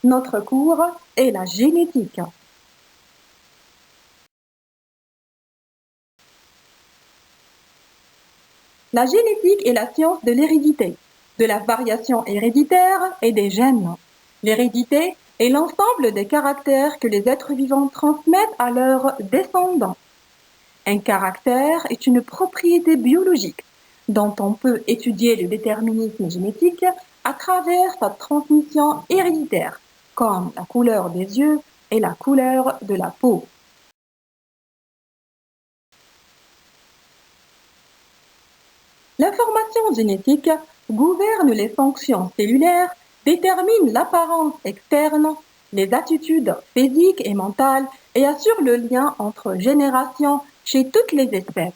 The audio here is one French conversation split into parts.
Notre cours est la génétique. La génétique est la science de l'hérédité, de la variation héréditaire et des gènes. L'hérédité est l'ensemble des caractères que les êtres vivants transmettent à leurs descendants. Un caractère est une propriété biologique dont on peut étudier le déterminisme génétique à travers sa transmission héréditaire, comme la couleur des yeux et la couleur de la peau. L'information génétique gouverne les fonctions cellulaires, détermine l'apparence externe, les attitudes physiques et mentales et assure le lien entre générations chez toutes les espèces.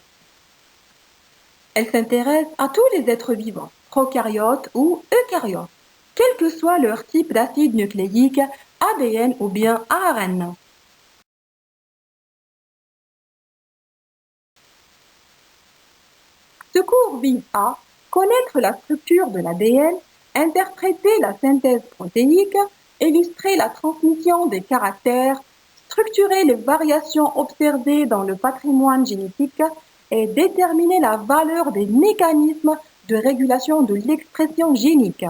Elle s'intéresse à tous les êtres vivants, prokaryotes ou eucaryotes, quel que soit leur type d'acide nucléique, ADN ou bien ARN. Ce cours vise à connaître la structure de l'ADN, interpréter la synthèse protéique, illustrer la transmission des caractères, structurer les variations observées dans le patrimoine génétique et déterminer la valeur des mécanismes de régulation de l'expression génique.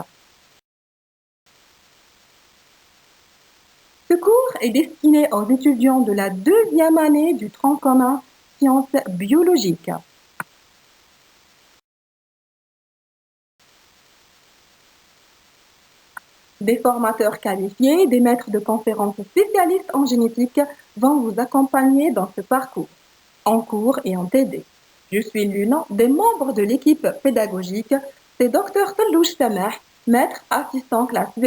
Ce cours est destiné aux étudiants de la deuxième année du tronc commun sciences biologiques. Des formateurs qualifiés, des maîtres de conférences spécialistes en génétique vont vous accompagner dans ce parcours, en cours et en TD. Je suis l'une des membres de l'équipe pédagogique, c'est Dr Talouche Sameh, maître assistant classe B,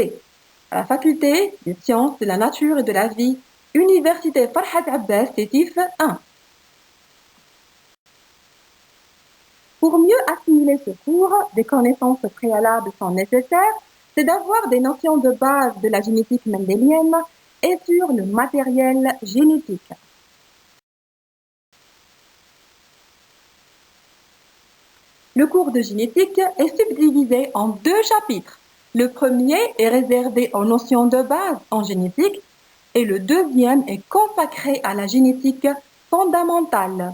à la faculté des sciences de la nature et de la vie, Université Farhat Abbas Sétif 1. Pour mieux assimiler ce cours, des connaissances préalables sont nécessaires, c'est d'avoir des notions de base de la génétique mendélienne et sur le matériel génétique. Le cours de génétique est subdivisé en 2 chapitres. Le premier est réservé aux notions de base en génétique et le deuxième est consacré à la génétique fondamentale.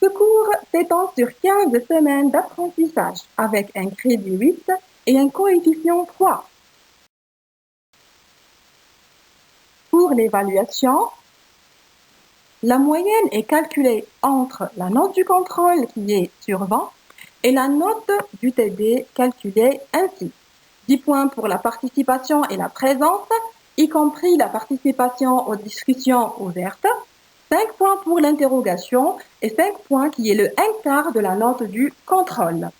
Ce cours s'étend sur 15 semaines d'apprentissage avec un crédit 8 et un coefficient 3. Pour l'évaluation, la moyenne est calculée entre la note du contrôle qui est sur 20 et la note du TD calculée ainsi. 10 points pour la participation et la présence, y compris la participation aux discussions ouvertes, 5 points pour l'interrogation et 5 points qui est le 1/4 de la note du contrôle.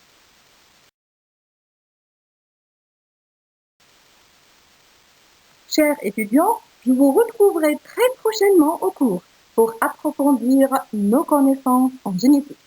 Chers étudiants, je vous retrouverai très prochainement au cours pour approfondir nos connaissances en génétique.